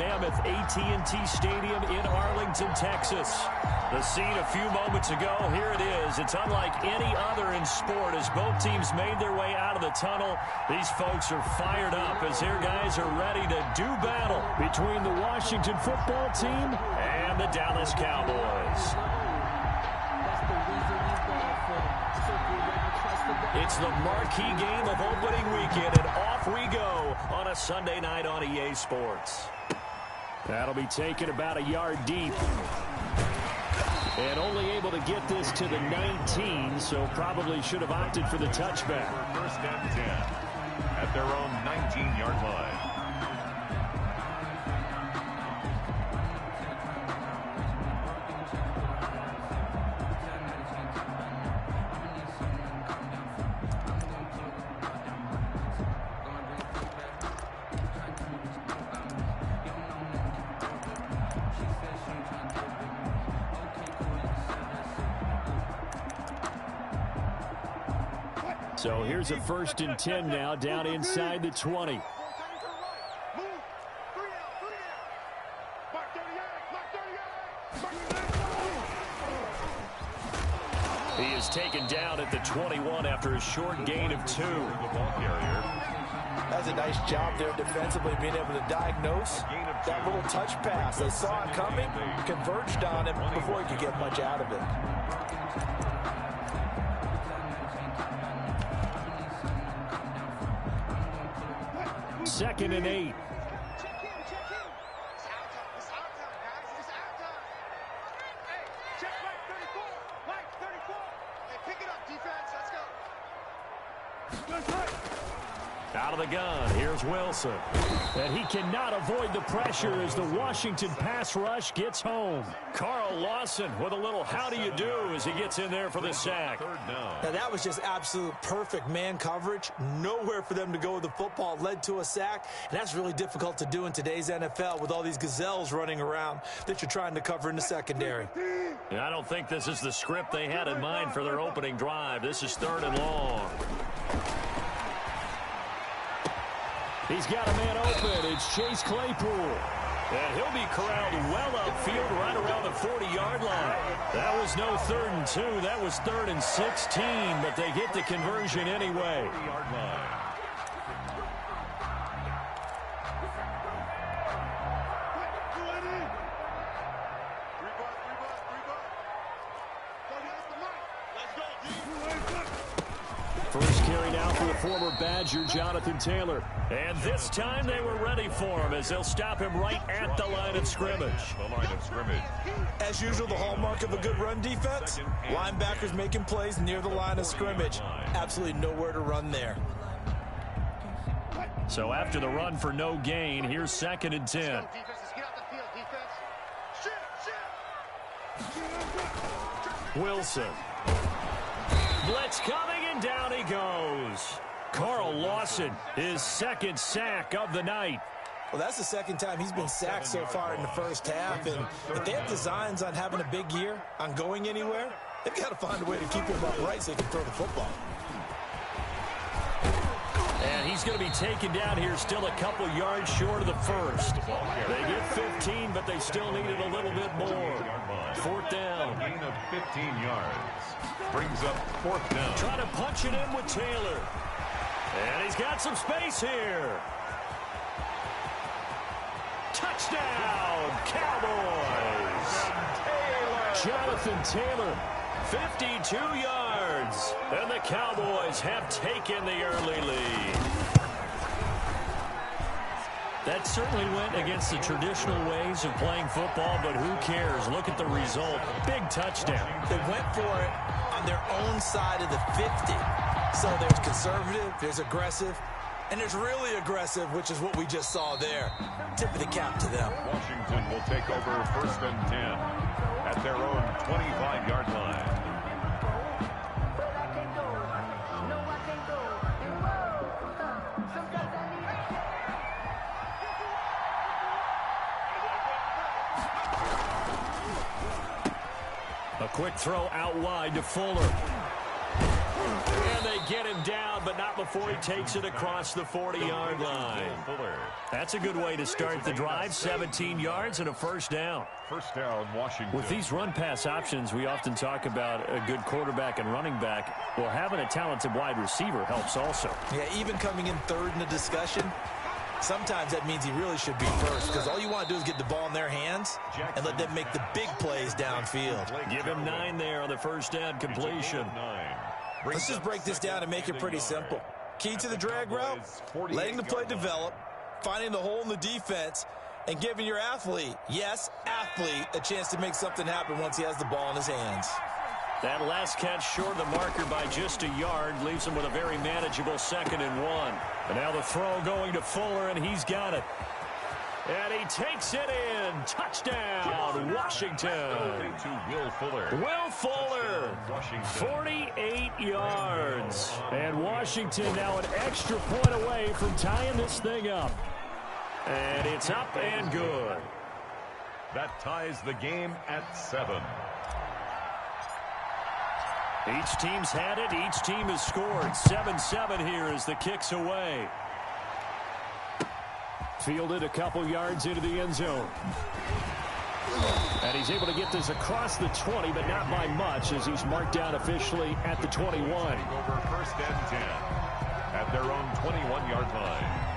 mammoth AT&T Stadium in Arlington, Texas. The scene a few moments ago, here it is. It's unlike any other in sport as both teams made their way out of the tunnel. These folks are fired up as their guys are ready to do battle between the Washington football team and the Dallas Cowboys. It's the marquee game of opening weekend, and off we go on a Sunday night on EA Sports. That'll be taken about a yard deep. And only able to get this to the 19, so probably should have opted for the touchback. First and 10 at their own 19-yard line. So here's a 1st and 10 now, down inside the 20. He is taken down at the 21 after a short gain of 2. That's a nice job there defensively, being able to diagnose that little touch pass. They saw it coming, converged on him before he could get much out of it. 2nd and 8. Out of the gun, here's Wilson. And he cannot avoid the pressure as the Washington pass rush gets home. Carl Lawson with a little how do you do as he gets in there for the sack. Now that was just absolute perfect man coverage. Nowhere for them to go with the football. Led to a sack, and that's really difficult to do in today's NFL with all these gazelles running around that you're trying to cover in the secondary. I don't think this is the script they had in mind for their opening drive. This is 3rd and long. He's got a man open. It's Chase Claypool. And he'll be corralled well upfield right around the 40-yard line. That was no 3rd and 2. That was 3rd and 16, but they get the conversion anyway. First carry now for the former Badger, Jonathan Taylor. And this time they were ready for him as they'll stop him right at the line of scrimmage. As usual, the hallmark of a good run defense, linebackers making plays near the line of scrimmage. Absolutely nowhere to run there. So after the run for no gain, here's 2nd and 10. Wilson. Blitz coming, and down he goes. Carl Lawson, his 2nd sack of the night. Well, that's the 2nd time he's been sacked so far in the first half. And if they have designs on having a big year, on going anywhere, they've got to find a way to keep him upright so he can throw the football. And he's going to be taken down here still a couple yards short of the first. They get 15, but they still needed a little bit more. 4th down. Gain of 15 yards. Brings up 4th down. Trying to punch it in with Taylor. And he's got some space here. Touchdown, Cowboys. Jonathan Taylor, 52 yards. And the Cowboys have taken the early lead. That certainly went against the traditional ways of playing football, but who cares? Look at the result. Big touchdown. They went for it on their own side of the 50. So there's conservative, there's aggressive, and there's really aggressive, which is what we just saw there. Tip of the cap to them. Washington will take over 1st and 10 at their own 25-yard line. A quick throw out wide to Fuller. And they get him down, but not before he takes it across the 40-yard line. That's a good way to start the drive. 17 yards and a first down. First down, Washington. With these run-pass options, we often talk about a good quarterback and running back. Well, having a talented wide receiver helps also. Yeah, even coming in third in the discussion, sometimes that means he really should be first, because all you want to do is get the ball in their hands and let them make the big plays downfield. Give him 9 there on the first down completion. Let's just break this down and make it pretty simple. Key to the drag route, letting the play develop, finding the hole in the defense, and giving your athlete, yes, athlete, a chance to make something happen once he has the ball in his hands. That last catch short of the marker by just a yard leaves him with a very manageable 2nd and 1. And now the throw going to Fuller, and he's got it. And he takes it in. Touchdown, Washington. Will Fuller. Will Fuller, 48 yards. And Washington now an extra point away from tying this thing up. And it's up and good. That ties the game at 7. Each team's had it. Each team has scored. 7-7 here as the kick's away. Fielded a couple yards into the end zone. And he's able to get this across the 20, but not by much, as he's marked down officially at the 21. Over first and 10 at their own 21-yard line.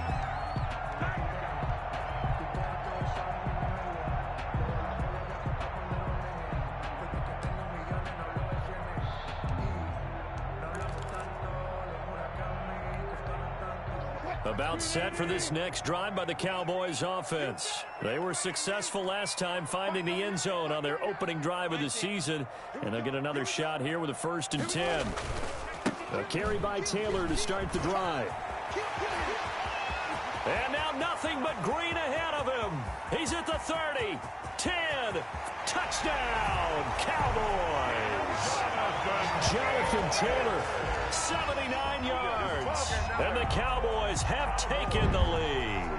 About set for this next drive by the Cowboys offense. They were successful last time finding the end zone on their opening drive of the season, and they'll get another shot here with a 1st and 10. A carry by Taylor to start the drive. And now nothing but green ahead of him. He's at the 30, 10, touchdown, Cowboys. Jonathan Taylor, 79 yards. And the Cowboys have taken the lead.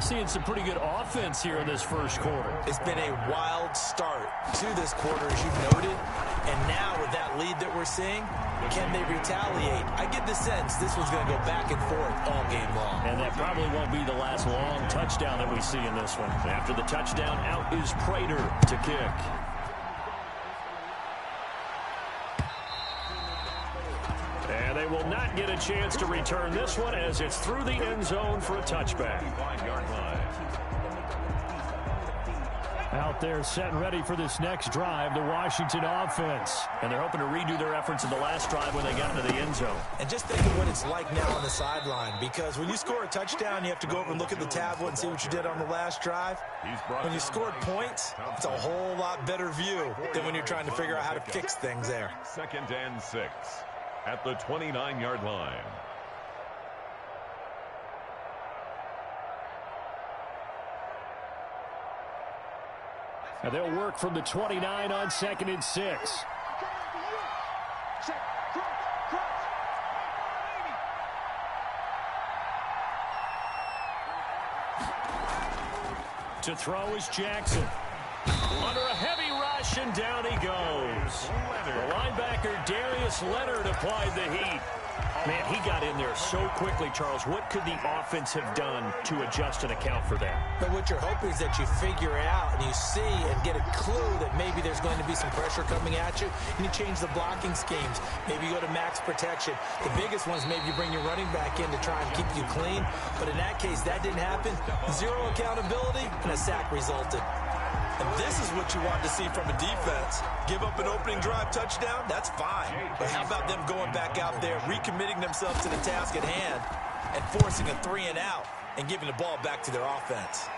Seeing some pretty good offense here in this first quarter. It's been a wild start to this quarter, as you've noted. And now with that lead that we're seeing, can they retaliate? I get the sense this one's going to go back and forth all game long. And that probably won't be the last long touchdown that we see in this one. After the touchdown, out is Prater to kick. And they will not get a chance to return this one as it's through the end zone for a touchback. Out there set and ready for this next drive, the Washington offense. And they're hoping to redo their efforts in the last drive when they got into the end zone. And just think of what it's like now on the sideline, because when you score a touchdown, you have to go over and look at the tablet and see what you did on the last drive. When you scored points, it's a whole lot better view than when you're trying to figure out how to fix things there. 2nd and 6 at the 29-yard line. And they'll work from the 29 on 2nd and 6. To throw is Jackson. Under a heavy rush, and down he goes. The linebacker, Darius Leonard, applied the heat. Man, he got in there so quickly, Charles. What could the offense have done to adjust and account for that? But what you're hoping is that you figure out and you see and get a clue that maybe there's going to be some pressure coming at you, and you change the blocking schemes. Maybe you go to max protection. The biggest one is maybe you bring your running back in to try and keep you clean. But in that case, that didn't happen. 0 accountability, and a sack resulted. And this is what you want to see from a defense. Give up an opening drive touchdown, that's fine. But how about them going back out there, recommitting themselves to the task at hand, and forcing a 3 and out, and giving the ball back to their offense.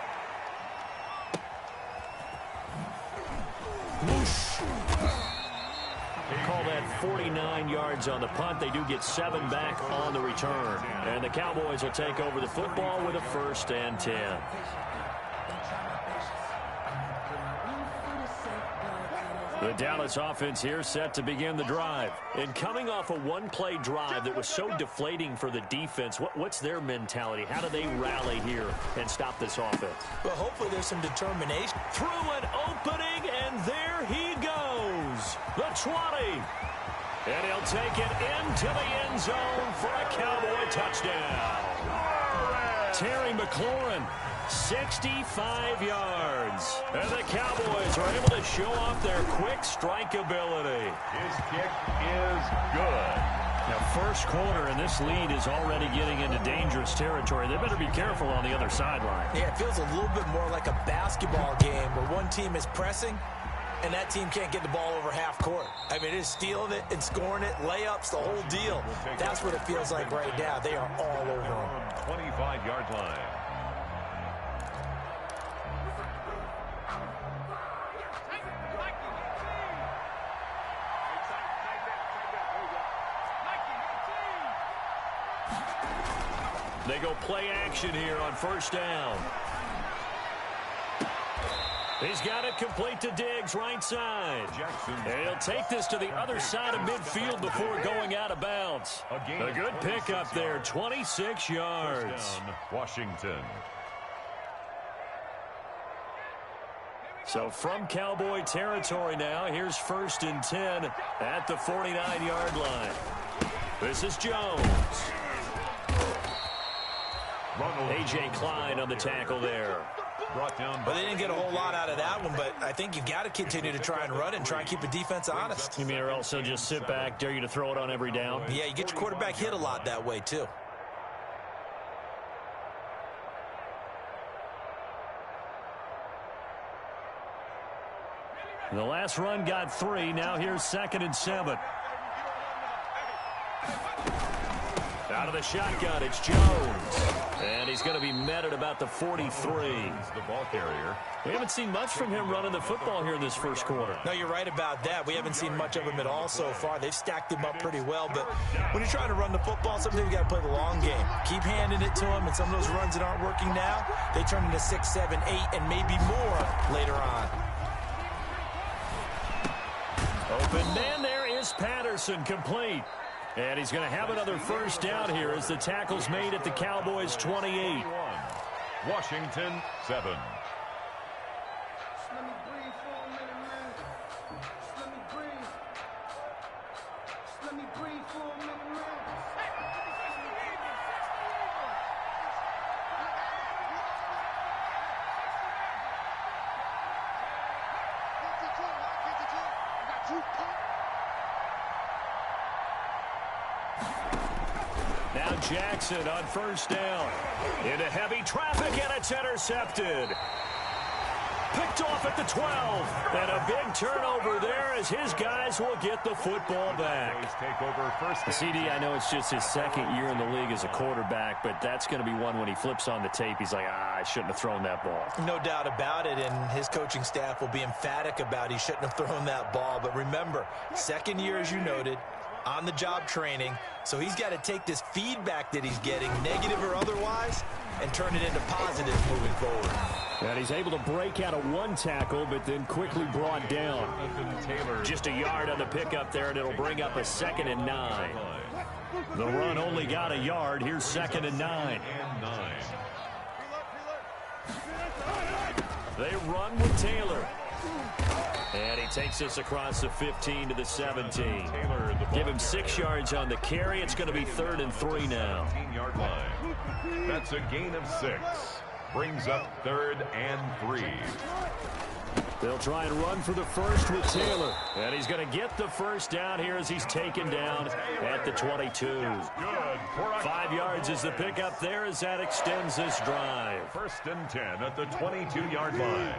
Call that 49 yards on the punt. They do get 7 back on the return. And the Cowboys will take over the football with a 1st and 10. The Dallas offense here set to begin the drive. And coming off a one-play drive that was so deflating for the defense, what's their mentality? How do they rally here and stop this offense? Well, hopefully there's some determination. Through an opening, and there he goes. The 20. And he'll take it into the end zone for a Cowboy touchdown. Terry McLaurin, 65 yards. And the Cowboys are able to show off their quick strike ability. His kick is good. Now, first quarter, and this lead is already getting into dangerous territory. They better be careful on the other sideline. Yeah, it feels a little bit more like a basketball game where one team is pressing and that team can't get the ball over half court. I mean, it is stealing it and scoring it, layups, the whole deal. That's what it feels like right now. They are all over them. 25-yard line. They go play action here on first down. He's got it complete to Diggs, right side. And he'll take this to the other side of midfield before going out of bounds. A good pickup there, 26 yards. Washington. So from Cowboy territory now, here's 1st and 10 at the 49-yard line. This is Jones. A.J. Klein on the tackle there. Well, they didn't get a whole lot out of that one, but I think you've got to continue to try and run and try and keep the defense honest. You mean or also just sit back, dare you to throw it on every down? Yeah, you get your quarterback hit a lot that way, too. The last run got 3. Now here's 2nd and 7. Out of the shotgun, it's Jones. And he's going to be met at about the 43. The ball carrier. We haven't seen much from him running the football here in this first quarter. No, you're right about that. We haven't seen much of him at all so far. They've stacked him up pretty well. But when you're trying to run the football, sometimes you got to play the long game. Keep handing it to him, and some of those runs that aren't working now, they turn into 6, 7, 8, and maybe more later on. Open man there is Patterson, complete. And he's going to have another first down here as the tackle's made at the Cowboys' 28. Washington, 7. Now Jackson on first down. Into heavy traffic, and it's intercepted. Picked off at the 12. And a big turnover there as his guys will get the football back. Take over first. CD, I know it's just his second year in the league as a quarterback, but that's going to be one when he flips on the tape. He's like, I shouldn't have thrown that ball. No doubt about it, and his coaching staff will be emphatic about he shouldn't have thrown that ball. But remember, second year, as you noted, on-the-job training, so he's got to take this feedback that he's getting, negative or otherwise, and turn it into positive moving forward. And he's able to break out of one tackle, but then quickly brought down. Just a yard on the pickup there, and it'll bring up a 2nd and 9. The run only got a yard. Here's 2nd and 9. They run with Taylor. And he takes us across the 15 to the 17. Give him 6 yards on the carry. It's going to be 3rd and 3 now. 15-yard line. That's a gain of 6. Brings up 3rd and 3. They'll try and run for the first with Taylor. And he's going to get the first down here as he's taken down at the 22. 5 yards is the pickup there as that extends this drive. 1st and 10 at the 22-yard line.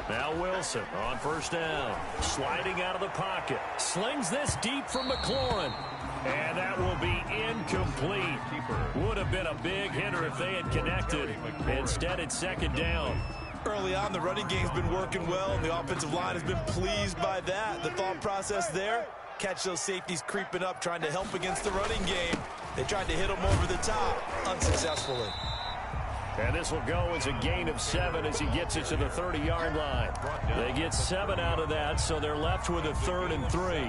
Now Wilson on first down. Sliding out of the pocket. Slings this deep from McLaurin. And that will be incomplete. Would have been a big hitter if they had connected. Instead, it's 2nd down. Early on, the running game's been working well, and the offensive line has been pleased by that. The thought process there, catch those safeties creeping up, trying to help against the running game. They tried to hit them over the top, unsuccessfully. And this will go as a gain of 7 as he gets it to the 30-yard line. They get 7 out of that, so they're left with a 3rd and 3.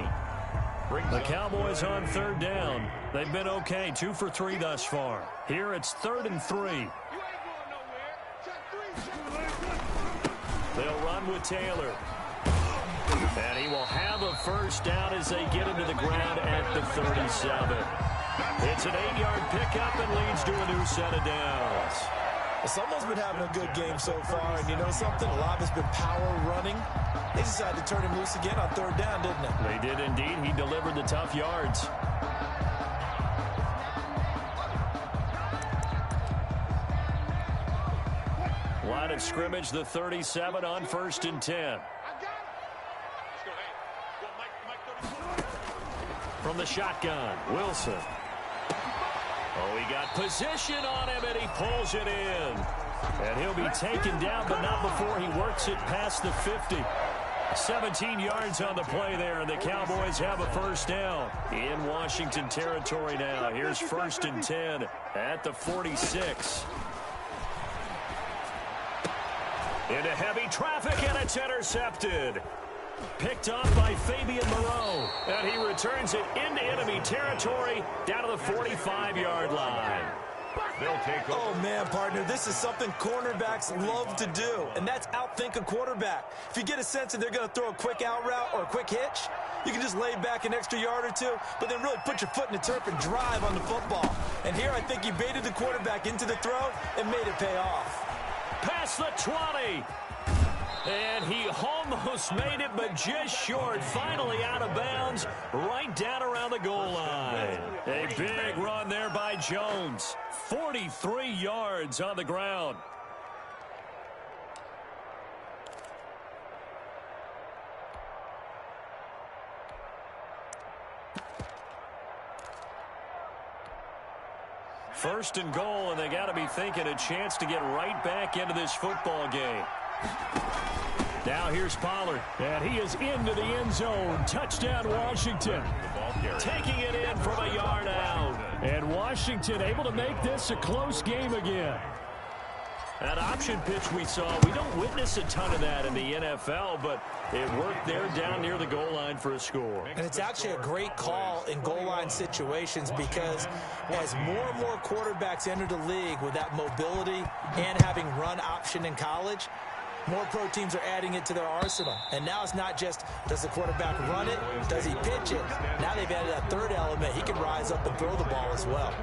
The Cowboys on 3rd down. They've been okay, 2 for 3 thus far. Here it's 3rd and 3. They'll run with Taylor. And he will have a first down as they get him to the ground at the 37. It's an 8-yard pickup and leads to a new set of downs. Well, someone's been having a good game so far, and you know something? A lot of it's been power running. They decided to turn him loose again on third down, didn't they? They did indeed. He delivered the tough yards. Line of scrimmage, the 37 on 1st and 10. From the shotgun, Wilson. Oh, he got position on him, and he pulls it in. And he'll be taken down, but not before he works it past the 50. 17 yards on the play there, and the Cowboys have a first down in Washington territory now. Here's 1st and 10 at the 46. Into heavy traffic, and it's intercepted. Picked off by Fabian Moreau, and he returns it into enemy territory down to the 45-yard line. They'll take over. Oh, man, partner, this is something cornerbacks love to do, and that's outthink a quarterback. If you get a sense that they're going to throw a quick out route or a quick hitch, you can just lay back an extra yard or two, but then really put your foot in the turf and drive on the football. And here I think he baited the quarterback into the throw and made it pay off. Past the 20. And he almost made it, but just short. Finally out of bounds, right down around the goal line. A big run there by Jones. 43 yards on the ground. First and goal, and they got to be thinking a chance to get right back into this football game. Now here's Pollard, and he is into the end zone. Touchdown, Washington. Taking it in from a yard out. And Washington able to make this a close game again. That option pitch we saw, we don't witness a ton of that in the NFL, but it worked there down near the goal line for a score. And it's actually a great call in goal line situations because as more and more quarterbacks enter the league with that mobility and having run option in college, more pro teams are adding it to their arsenal. And now it's not just, does the quarterback run it? Does he pitch it? Now they've added that third element. He can rise up and throw the ball as well.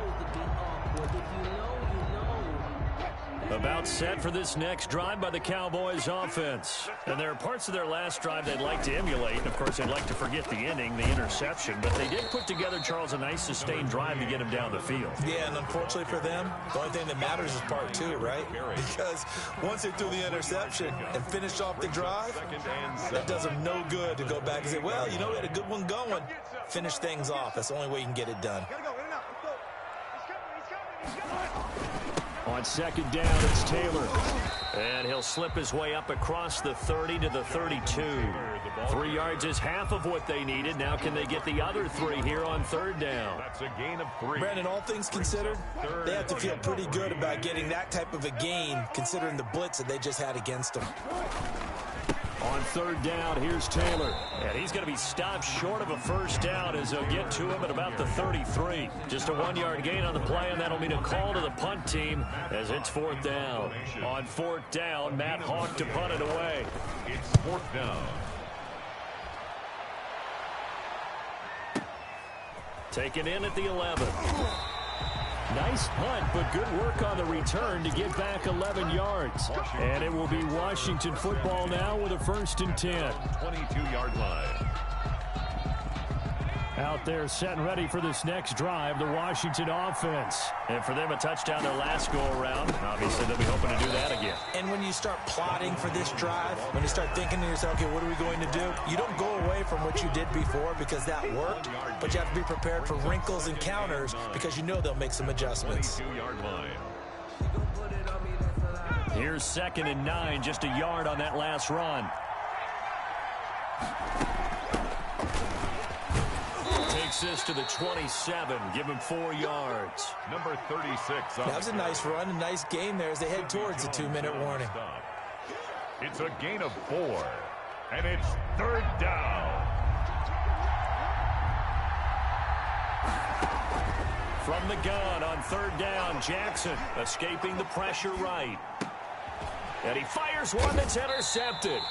About set for this next drive by the Cowboys offense. And there are parts of their last drive they'd like to emulate. And, of course, they'd like to forget the ending, the interception. But they did put together, Charles, a nice sustained drive to get him down the field. Yeah, and unfortunately for them, the only thing that matters is part two, right? Because once they threw the interception and finished off the drive, that does them no good to go back and say, well, you know, we had a good one going. Finish things off. That's the only way you can get it done. On second down, it's Taylor. And he'll slip his way up across the 30 to the 32. 3 yards is half of what they needed. Now can they get the other 3 here on third down? That's a gain of 3. Brandon, all things considered, they have to feel pretty good about getting that type of a gain considering the blitz that they just had against them. On third down, here's Taylor. And he's going to be stopped short of a first down as they'll get to him at about the 33. Just a 1-yard gain on the play, and that'll mean a call to the punt team as it's fourth down. On fourth down, Matt Hawk to punt it away. It's fourth down. Taken in at the 11. Nice punt, but good work on the return to get back 11 yards. And it will be Washington football now with a 1st and 10. 22-yard line. Out there set and ready for this next drive, the Washington offense. And for them, a touchdown their last go-around. Obviously, they'll be hoping to do that again. And when you start plotting for this drive, when you start thinking to yourself, okay, what are we going to do? You don't go away from what you did before because that worked, but you have to be prepared for wrinkles and counters because you know they'll make some adjustments. 22-yard line. Here's 2nd and 9, just a yard on that last run. Takes this to the 27, give him 4 yards. Number 36. That was a nice run, a nice game there as they head towards the 2-minute warning. It's a gain of 4, and it's third down. From the gun on third down, Jackson escaping the pressure right. And he fires one that's intercepted.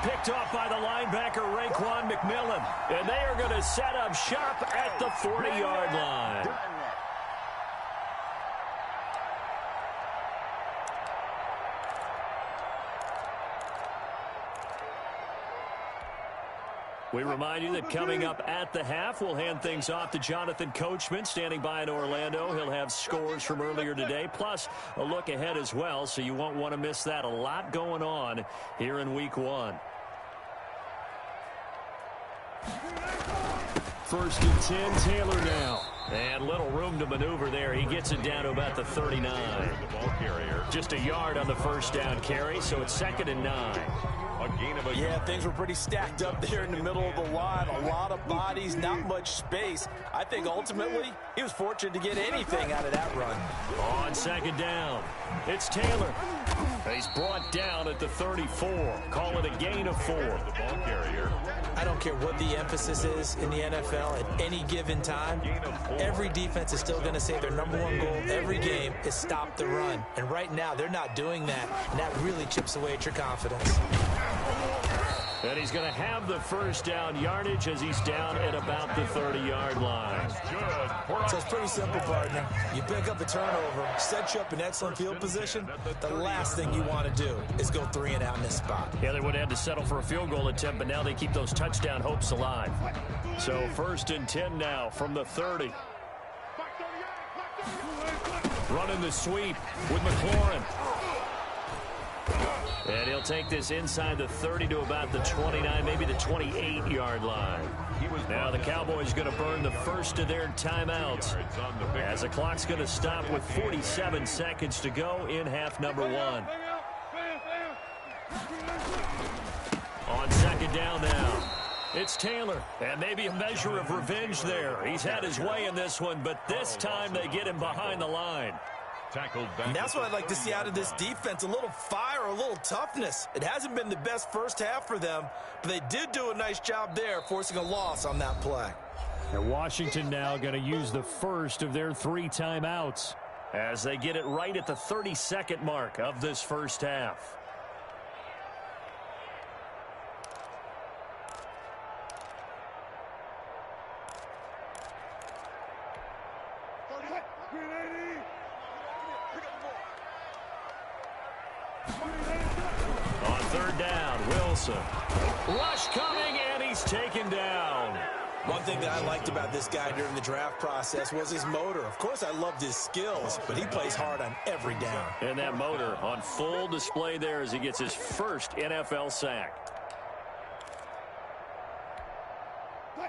Picked off by the linebacker, Raekwon McMillan. And they are going to set up shop at the 40-yard line. We remind you that coming up at the half, we'll hand things off to Jonathan Coachman, standing by in Orlando. He'll have scores from earlier today, plus a look ahead as well, so you won't want to miss that. A lot going on here in Week 1. First and 10, Taylor now. And little room to maneuver there. He gets it down to about the 39. Just a yard on the first down carry, so it's 2nd and 9. Yeah, things were pretty stacked up there in the middle of the line. A lot of bodies, not much space. I think ultimately he was fortunate to get anything out of that run. On 2nd down, it's Taylor. He's brought down at the 34. Call it a gain of 4. The ball carrier. I don't care what the emphasis is in the NFL at any given time. Every defense is still going to say their #1 goal every game is stop the run. And right now they're not doing that, and that really chips away at your confidence. And he's going to have the first down yardage as he's down at about the 30-yard line. So it's pretty simple, partner. You pick up a turnover, set you up in excellent field position. The last thing you want to do is go 3 and out in this spot. Yeah, they would have had to settle for a field goal attempt, but now they keep those touchdown hopes alive. So 1st and 10 now from the 30. Running the sweep with McLaurin. And he'll take this inside the 30 to about the 29, maybe the 28-yard line. Now the Cowboys going to burn the first of their timeouts as the clock's going to stop with 47 seconds to go in half number 1. On 2nd down now, it's Taylor. And maybe a measure of revenge there. He's had his way in this one, but this time they get him behind the line. And that's what I'd like to see out of this defense, a little fire, a little toughness. It hasn't been the best first half for them, but they did do a nice job there, forcing a loss on that play. And Washington now going to use the first of their 3 timeouts as they get it right at the 32nd mark of this first half. On 3rd down, Wilson. Rush coming, and he's taken down. One thing that I liked about this guy during the draft process was his motor. Of course, I loved his skills, but he plays hard on every down. And that motor on full display there as he gets his first NFL sack.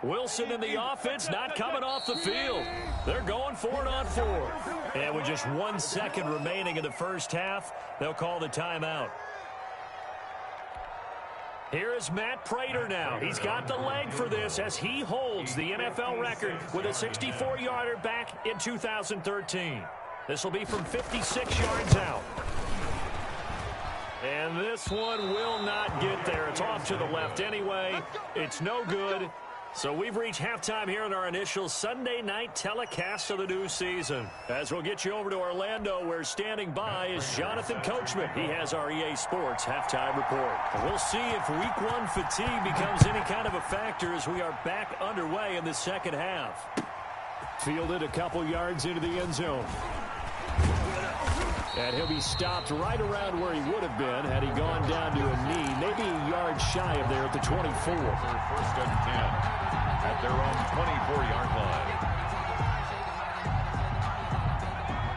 Wilson and the offense not coming off the field. They're going for it on 4th. And with just 1 second remaining in the first half, they'll call the timeout. Here is Matt Prater now. He's got the leg for this as he holds the NFL record with a 64-yarder back in 2013. This will be from 56 yards out. And this one will not get there. It's off to the left anyway. It's no good. So we've reached halftime here in our initial Sunday night telecast of the new season. As we'll get you over to Orlando, where standing by is Jonathan Coachman. He has our EA Sports halftime report. And we'll see if Week 1 fatigue becomes any kind of a factor as we are back underway in the second half. Fielded a couple yards into the end zone. And he'll be stopped right around where he would have been had he gone down to a knee, maybe a yard shy of there at the 24. 1st and 10 at their own 24-yard line.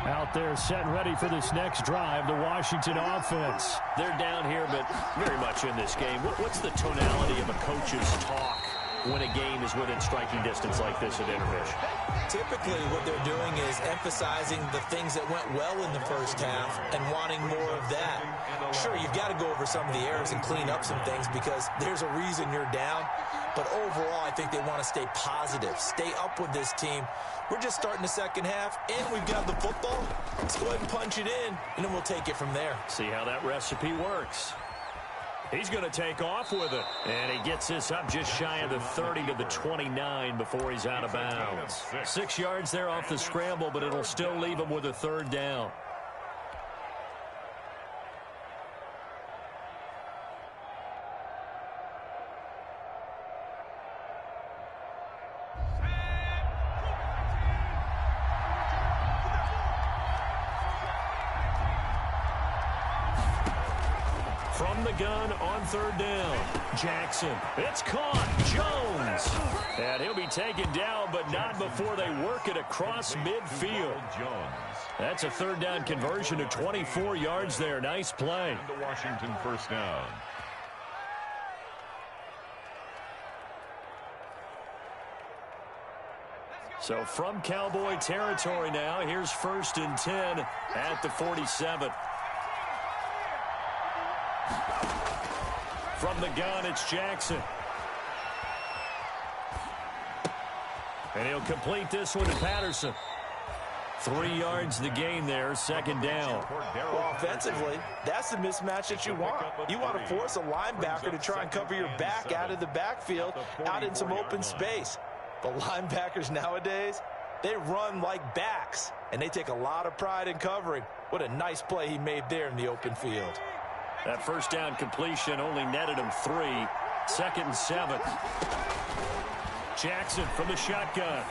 Out there set and ready for this next drive, the Washington offense. They're down here, but very much in this game. What's the tonality of a coach's talk when a game is within striking distance like this at intermission? Typically, what they're doing is emphasizing the things that went well in the first half and wanting more of that. Sure, you've got to go over some of the errors and clean up some things because there's a reason you're down. But overall, I think they want to stay positive, stay up with this team. We're just starting the second half, and we've got the football. Let's go ahead and punch it in, and then we'll take it from there. See how that recipe works. He's going to take off with it. And he gets this up just shy of the 30 to the 29 before he's out of bounds. 6 yards there off the scramble, but it'll still leave him with a 3rd down. From the gun on third down. Jackson. It's caught. Jones. And he'll be taken down, but not before they work it across midfield. That's a third down conversion of 24 yards there. Nice play. The Washington first down. So from Cowboy territory now, here's 1st and 10 at the 47. From the gun, it's Jackson. And he'll complete this one to Patterson. 3 yards the gain there, 2nd down. Well, offensively, that's the mismatch that you want. You want to force a linebacker to try and cover your back out of the backfield, out in some open space. The linebackers nowadays, they run like backs, and they take a lot of pride in covering. What a nice play he made there in the open field. That first down completion only netted him 3. 2nd and 7. Jackson from the shotgun.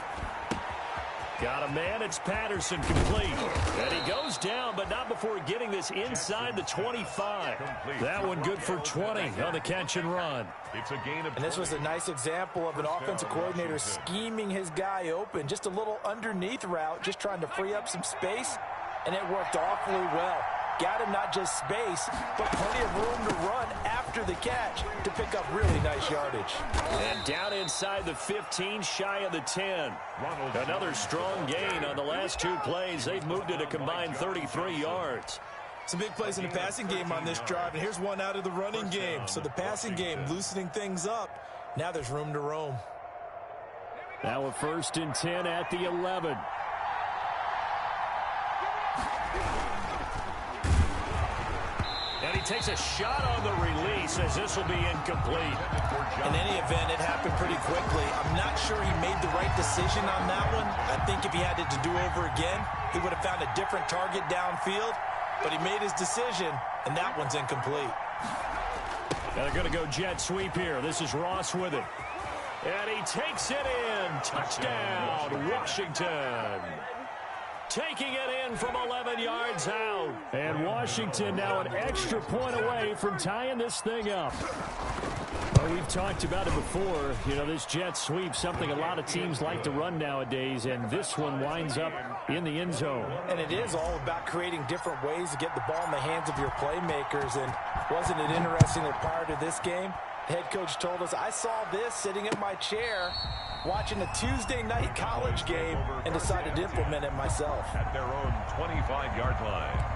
Got a man. It's Patterson, complete. And he goes down, but not before getting this inside the 25. That one good for 20 on the catch and run. It's a gain of, and this was a nice example of an offensive coordinator scheming his guy open. Just a little underneath route, just trying to free up some space, and it worked awfully well. Got him not just space, but plenty of room to run after the catch to pick up really nice yardage. And down inside the 15, shy of the 10. Another strong gain on the last 2 plays. They've moved it a combined 33 yards. Some big plays in the passing game on this drive, and here's one out of the running game. So the passing game loosening things up. Now there's room to roam. Now a 1st and 10 at the 11. And he takes a shot on the release as this will be incomplete. In any event, it happened pretty quickly. I'm not sure he made the right decision on that one. I think if he had it to do over again, he would have found a different target downfield. But he made his decision, and that one's incomplete. Now they're going to go jet sweep here. This is Ross with it. And he takes it in. Touchdown, Washington. Taking it in from 11 yards out. And Washington now an extra point away from tying this thing up. Well, we've talked about it before. You know, this jet sweep, something a lot of teams like to run nowadays, and this one winds up in the end zone. And it is all about creating different ways to get the ball in the hands of your playmakers. And wasn't it interesting that prior to this game, the head coach told us, I saw this sitting in my chair watching a Tuesday night college game and decided to implement it myself. At their own 25-yard line.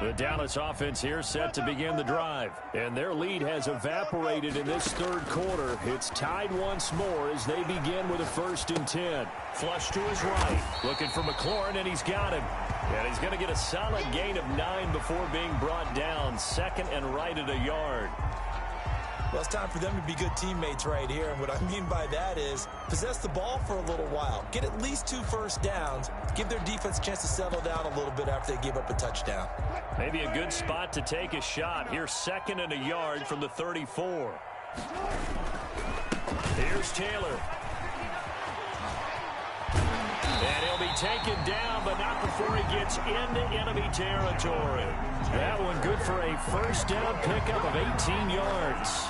The Dallas offense here set to begin the drive. And their lead has evaporated in this 3rd quarter. It's tied once more as they begin with a 1st and 10. Flush to his right. Looking for McLaurin, and he's got him. And he's going to get a solid gain of 9 before being brought down. 2nd and right at a yard. Well, it's time for them to be good teammates right here. And what I mean by that is possess the ball for a little while. Get at least 2 first downs. Give their defense a chance to settle down a little bit after they give up a touchdown. Maybe a good spot to take a shot. Here's 2nd and a yard from the 34. Here's Taylor. And he'll be taken down, but not before he gets into enemy territory. That one good for a 1st down pickup of 18 yards.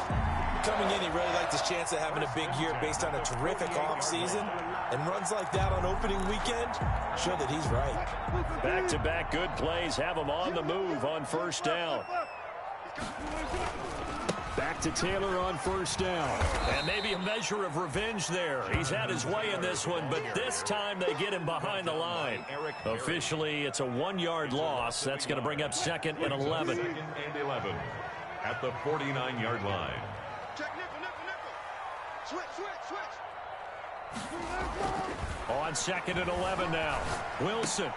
Coming in, he really liked his chance of having a big year based on a terrific offseason. And runs like that on opening weekend show that he's right. Back-to-back good plays have him on the move on 1st down. Back to Taylor on 1st down. And maybe a measure of revenge there. He's had his way in this one, but this time they get him behind the line. Officially, it's a 1-yard loss. That's going to bring up 2nd and 11. 2nd and 11 at the 49-yard line. On 2nd and 11 now. Wilson.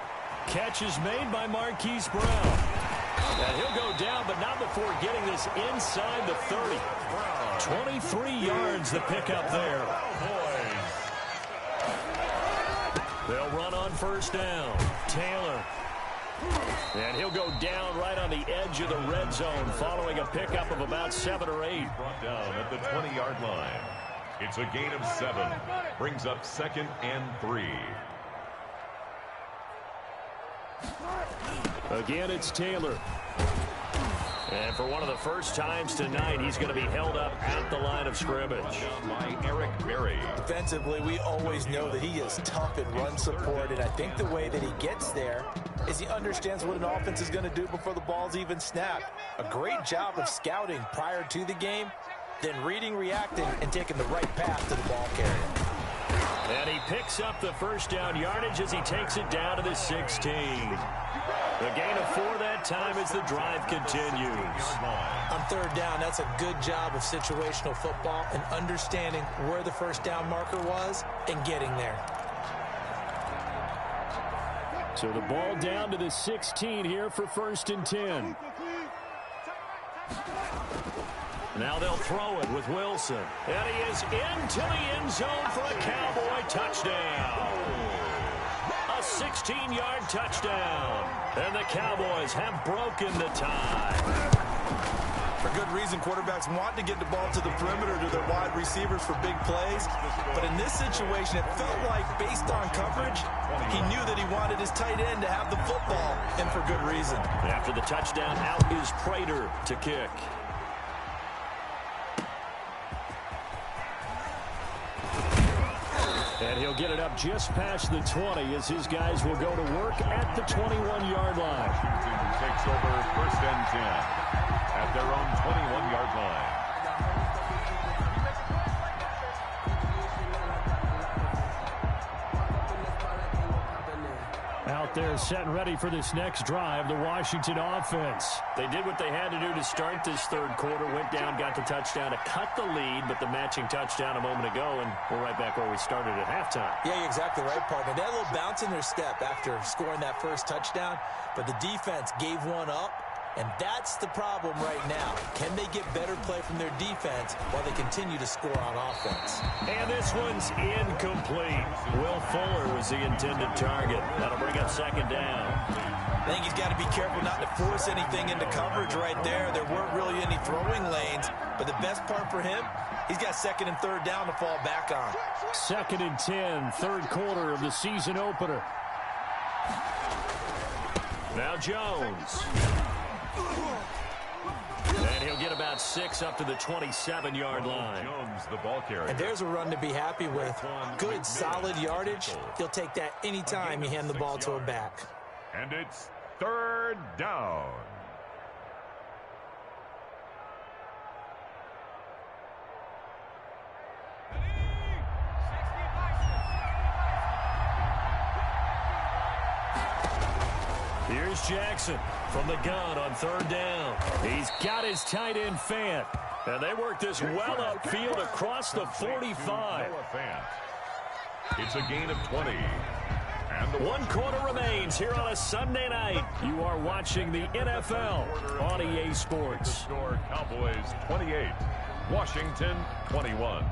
Catch is made by Marquise Brown. And he'll go down, but not before getting this inside the 30. 23 yards the pickup there. They'll run on 1st down. Taylor. And he'll go down right on the edge of the red zone following a pickup of about 7 or 8. Brought down at the 20-yard line. It's a gain of 7. Brings up 2nd and 3. Again, it's Taylor. And for one of the first times tonight, he's going to be held up at the line of scrimmage. By Eric Berry. Defensively, we always know that he is tough in run support, and I think the way that he gets there is he understands what an offense is going to do before the ball's even snapped. A great job of scouting prior to the game, then reading, reacting, and taking the right path to the ball carrier. And he picks up the first down yardage as he takes it down to the 16. The gain of 4 that time as the drive continues. On third down, that's a good job of situational football and understanding where the first down marker was and getting there. So the ball down to the 16 here for 1st and 10. Now they'll throw it with Wilson. And he is into the end zone for a Cowboy touchdown. A 16-yard touchdown. And the Cowboys have broken the tie. For good reason, quarterbacks want to get the ball to the perimeter to their wide receivers for big plays. But in this situation, it felt like, based on coverage, he knew that he wanted his tight end to have the football, and for good reason. After the touchdown, out is Prater to kick. And he'll get it up just past the 20 as his guys will go to work at the 21-yard line. Washington takes over 1st and 10 at their own 21-yard line. Out there set and ready for this next drive, the Washington offense. They did what they had to do to start this third quarter, went down, got the touchdown to cut the lead, but the matching touchdown a moment ago, and we're right back where we started at halftime. Yeah, you're exactly right, partner. They had a little bounce in their step after scoring that first touchdown, but the defense gave one up, and that's the problem right now. Can they get better play from their defense while they continue to score on offense? And this one's incomplete. Will Fuller was the intended target. That'll bring up 2nd down. I think he's got to be careful not to force anything into coverage right there. There weren't really any throwing lanes, but the best part for him, he's got 2nd and 3rd down to fall back on. 2nd and 10, third quarter of the season opener. Now Jones. And he'll get about 6 up to the 27-yard line. Jones, the ball carrier. And there's a run to be happy with. Good, solid yardage. He'll take that anytime you hand the ball to him back. And it's 3rd down. Here's Jackson from the gun on 3rd down. He's got his tight end Fant. And they work this well upfield across the 45. It's a gain of 20. And the 1 quarter remains here on a Sunday night. You are watching the NFL on EA Sports. Score Cowboys 28, Washington 21.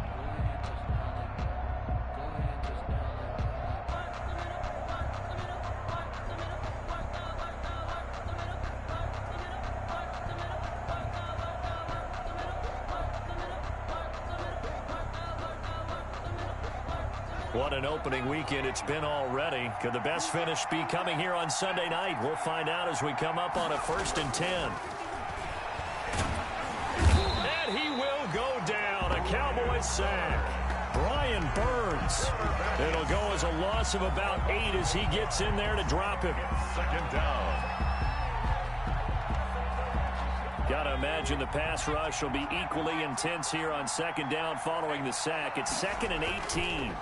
What an opening weekend it's been already. Could the best finish be coming here on Sunday night? We'll find out as we come up on a 1st and 10. And he will go down. A Cowboys sack. Brian Burns. It'll go as a loss of about 8 as he gets in there to drop him. 2nd down. Got to imagine the pass rush will be equally intense here on 2nd down following the sack. It's 2nd and 18.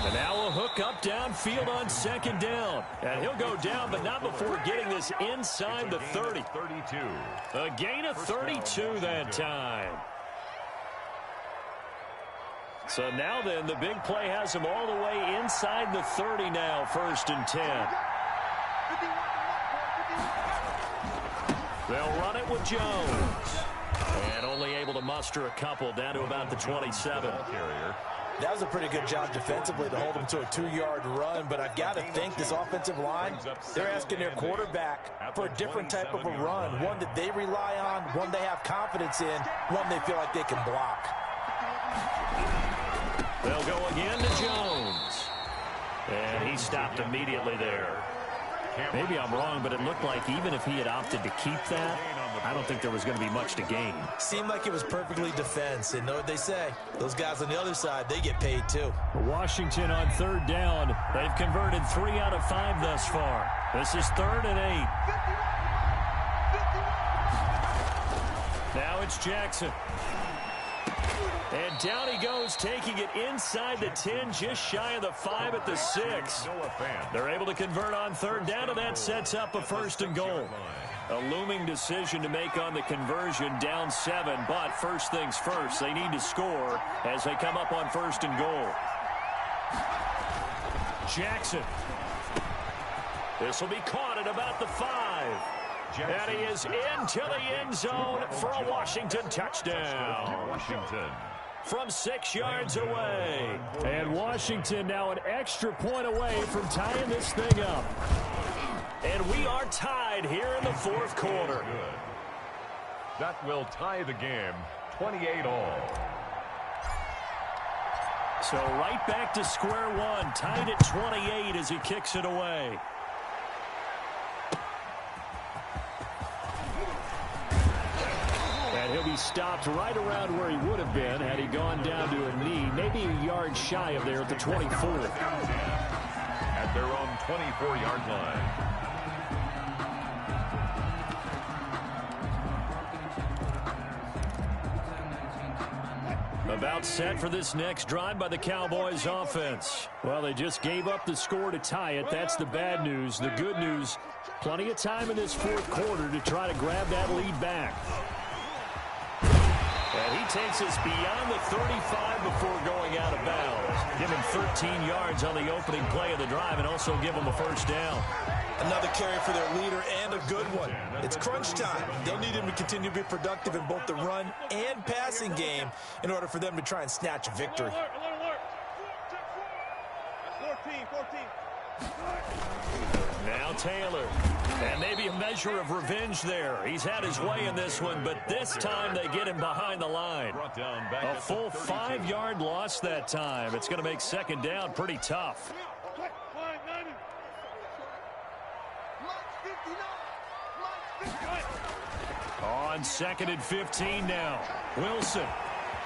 And now a hook up downfield on 2nd down. And he'll go down, but not before getting this inside the 30. 32. A gain of 32 that time. So now then, the big play has him all the way inside the 30 now, 1st and 10. They'll run it with Jones. And only able to muster a couple down to about the 27. Carrier. That was a pretty good job defensively to hold them to a 2-yard run, but I've got to think this offensive line, they're asking their quarterback for a different type of a run, one that they rely on, one they have confidence in, one they feel like they can block. They'll go again to Jones. And he stopped immediately there. Maybe I'm wrong, but it looked like even if he had opted to keep that, I don't think there was going to be much to gain. Seemed like it was perfectly defense, and know what they say. Those guys on the other side, they get paid too. Washington on 3rd down. They've converted 3 out of 5 thus far. This is 3rd and 8. Now it's Jackson. And down he goes, taking it inside the 10, just shy of the 5 at the 6. They're able to convert on 3rd down, and that sets up a 1st and goal. A looming decision to make on the conversion, down 7, but first things first, they need to score as they come up on 1st and goal. Jackson. This will be caught at about the 5. And he is into the end zone for a Washington touchdown. Washington. From 6 yards away. And Washington now an extra point away from tying this thing up. And we are tied here in the 4th quarter. That will tie the game, 28-all. So right back to square one, tied at 28 as he kicks it away. And he'll be stopped right around where he would have been had he gone down to a knee, maybe a yard shy of there at the 24. At their own 24-yard line. About set for this next drive by the Cowboys offense. Well, they just gave up the score to tie it. That's the bad news. The good news, plenty of time in this 4th quarter to try to grab that lead back. And he takes us beyond the 35 before going out of bounds. Give him 13 yards on the opening play of the drive and also give him a 1st down. Another carry for their leader and a good one. It's crunch time. They'll need him to continue to be productive in both the run and passing game in order for them to try and snatch a victory. Now Taylor. And maybe a measure of revenge there. He's had his way in this one, but this time they get him behind the line. A full 5-yard loss that time. It's going to make 2nd down pretty tough. On 2nd and 15 now. Wilson.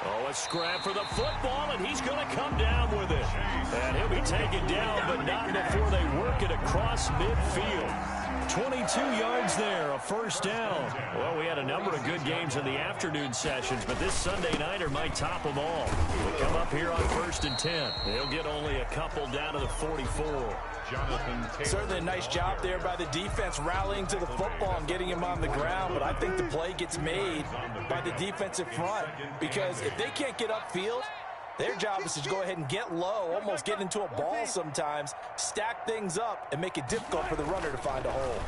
Oh, a scrap for the football, and he's going to come down with it. And he'll be taken down, but not before they work it across midfield. 22 yards there, a 1st down. Well, we had a number of good games in the afternoon sessions, but this Sunday nighter might top them all. We'll come up here on 1st and 10. They'll get only a couple down to the 44. Certainly a nice job there by the defense rallying to the football and getting him on the ground, but I think the play gets made by the defensive front because if they can't get upfield, their job is to go ahead and get low, almost get into a ball sometimes, stack things up, and make it difficult for the runner to find a hole.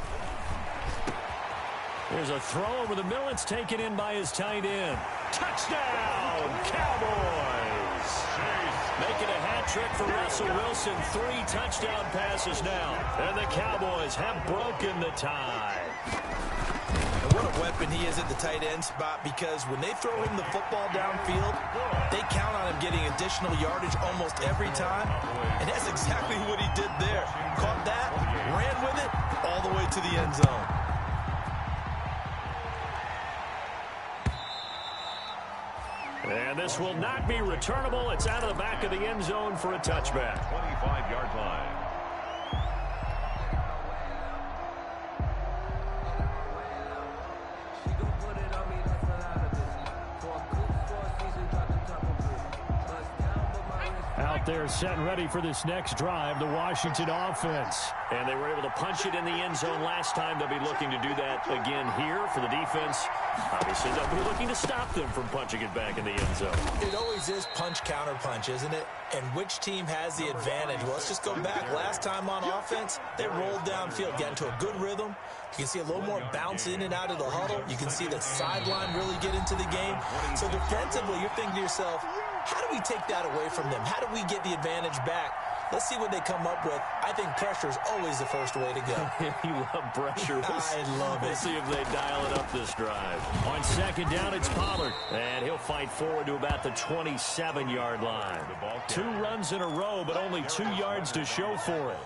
There's a throw over the middle. It's taken in by his tight end. Touchdown, Cowboys! Making a hat trick for Russell Wilson. 3 touchdown passes now. And the Cowboys have broken the tie. And what a weapon he is at the tight end spot because when they throw him the football downfield, they count on him getting additional yardage almost every time. And that's exactly what he did there. Caught that, ran with it, all the way to the end zone. And this will not be returnable. It's out of the back of the end zone for a touchback. 25-yard line. Out there set and ready for this next drive, the Washington offense. And they were able to punch it in the end zone last time. They'll be looking to do that again here for the defense. Obviously, they'll be looking to stop them from punching it back in the end zone. It always is punch, counter punch, isn't it? And which team has the advantage? Well, let's just go back. Last time on offense, they rolled downfield, got into a good rhythm. You can see a little more bounce in and out of the huddle. You can see the sideline really get into the game. So defensively, you're thinking to yourself, How do we take that away from them? How do we get the advantage back? Let's see what they come up with. I think pressure is always the first way to go. You love pressure. I love it. We'll see if they dial it up this drive. On second down, it's Pollard. And he'll fight forward to about the 27-yard line. 2 runs in a row, but only 2 yards to show for it.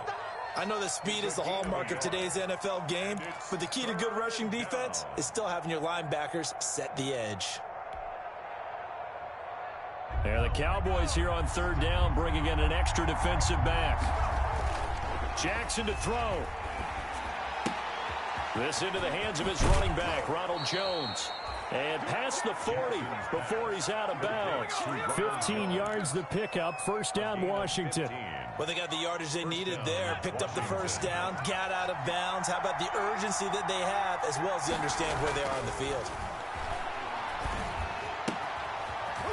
I know that speed is the hallmark of today's NFL game, but the key to good rushing defense is still having your linebackers set the edge. Yeah, the Cowboys here on third down, bringing in an extra defensive back. Jackson to throw. This into the hands of his running back, Ronald Jones. And past the 40 before he's out of bounds. 15 yards the pickup. First down, Washington. Well, they got the yardage they needed there. Picked up the first down, got out of bounds. How about the urgency that they have, as well as the understand where they are on the field.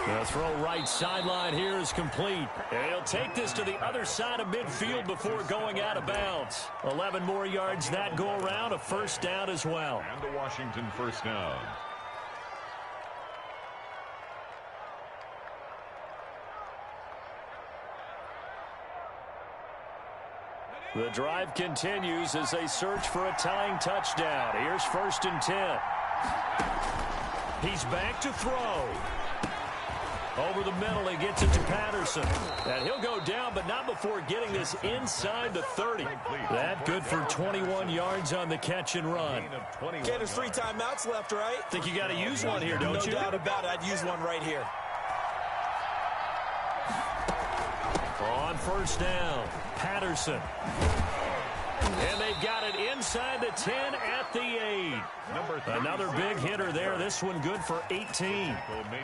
The throw right sideline here is complete. And he'll take this to the other side of midfield before going out of bounds. 11 more yards that go around, a first down as well. And the Washington first down. The drive continues as they search for a tying touchdown. Here's first and 10. He's back to throw. Over the middle, he gets it to Patterson. And he'll go down, but not before getting this inside the 30. That good for 21 yards on the catch and run. Okay, there's 3 timeouts left, right? Think you got to use one here, don't you? No doubt about it. I'd use one right here. On first down, Patterson. And they've got it inside the 10 at the 8. Another big hitter there. This one good for 18.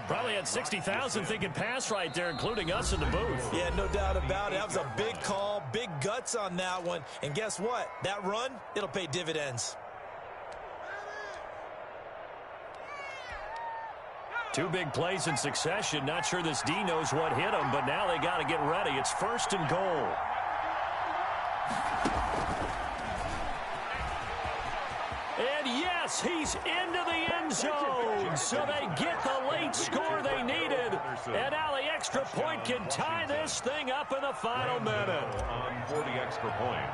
Probably had 60,000 thinking pass right there, including us in the booth. Yeah, no doubt about it. That was a big call, big guts on that one. And guess what? That run, it'll pay dividends. 2 big plays in succession. Not sure this D knows what hit him, but now they got to get ready. It's first and goal. And yes, he's into the end zone. So they get the late score they needed. And now the extra point can tie this thing up in the final minute. For the extra point.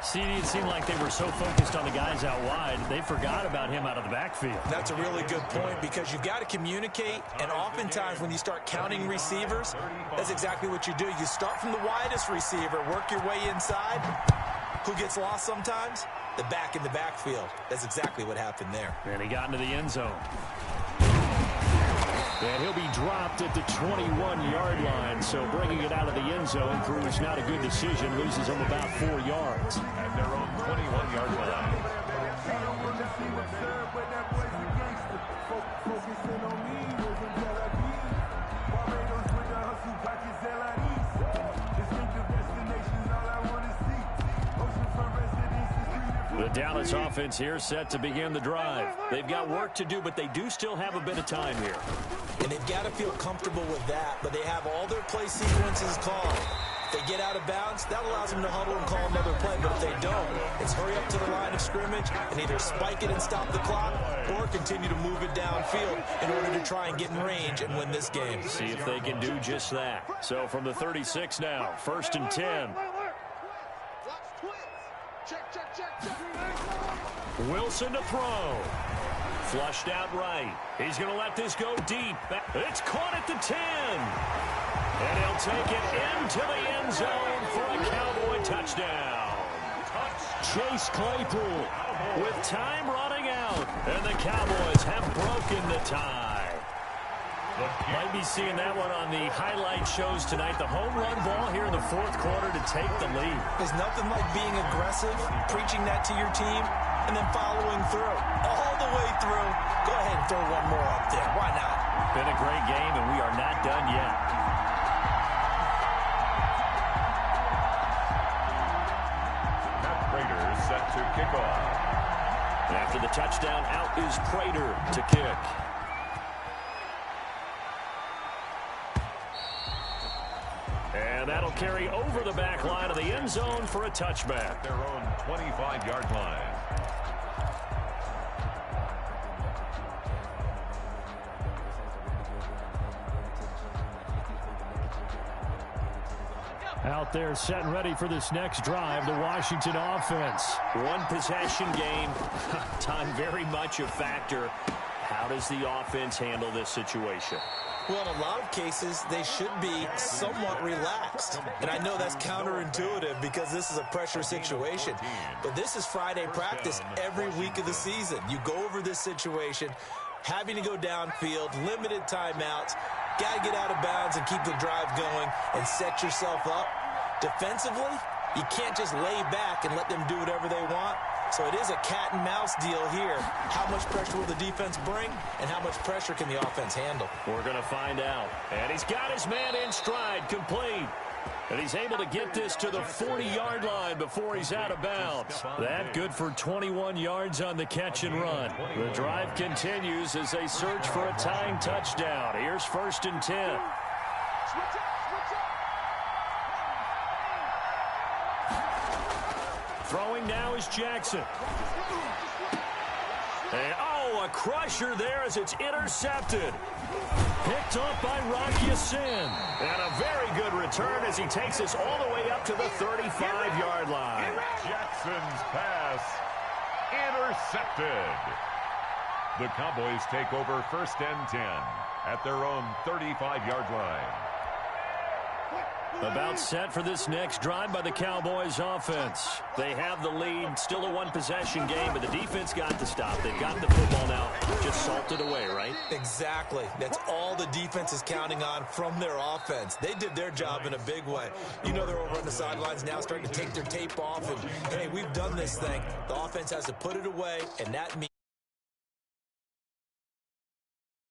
CD, it seemed like they were so focused on the guys out wide, they forgot about him out of the backfield. That's a really good point because you've got to communicate, and oftentimes when you start counting receivers, that's exactly what you do. You start from the widest receiver, work your way inside. Who gets lost sometimes? The back in the backfield. That's exactly what happened there. And he got into the end zone. And he'll be dropped at the 21-yard line. So bringing it out of the end zone proves not a good decision. Loses him about 4 yards. At their own 21-yard line. The Dallas offense here set to begin the drive. They've got work to do, but they do still have a bit of time here. And they've got to feel comfortable with that, but they have all their play sequences called. If they get out of bounds, that allows them to huddle and call another play, but if they don't, it's hurry up to the line of scrimmage and either spike it and stop the clock or continue to move it downfield in order to try and get in range and win this game. See if they can do just that. So from the 36 now, first and 10. Wilson to throw. Flushed out right. He's going to let this go deep. It's caught at the 10. And he'll take it into the end zone for a Cowboy touchdown. Chase Claypool with time running out. And the Cowboys have broken the tie. Might be seeing that one on the highlight shows tonight. The home run ball here in the fourth quarter to take the lead. There's nothing like being aggressive, preaching that to your team, and then following through. All the way through. Go ahead and throw one more up there. Why not? Been a great game, and we are not done yet. Matt Prater is set to kick off. After the touchdown, out is Prater to kick. And that'll carry over the back line of the end zone for a touchback. Their own 25-yard line. Out there set and ready for this next drive, the Washington offense. One possession game, time very much a factor. How does the offense handle this situation? Well, in a lot of cases, they should be somewhat relaxed. And I know that's counterintuitive because this is a pressure situation. But this is Friday practice every week of the season. You go over this situation, having to go downfield, limited timeouts, got to get out of bounds and keep the drive going and set yourself up. Defensively, you can't just lay back and let them do whatever they want. So it is a cat and mouse deal here. How much pressure will the defense bring, and how much pressure can the offense handle? We're going to find out. And he's got his man in stride, complete. And he's able to get this to the 40-yard line before he's out of bounds. That good for 21 yards on the catch and run. The drive continues as they search for a tying touchdown. Here's 1st and 10. Throwing now is Jackson. And, a crusher there as it's intercepted. Picked up by Rocky Sin. And a very good return as he takes us all the way up to the 35-yard line. Jackson's pass intercepted. The Cowboys take over 1st and 10 at their own 35-yard line. About set for this next drive by the Cowboys offense. They have the lead, still a one-possession game, but the defense got to stop. They've got the football now, just salted away, right? Exactly. That's all the defense is counting on from their offense. They did their job in a big way. You know they're over on the sidelines now starting to take their tape off, and, hey, we've done this thing. The offense has to put it away, and that means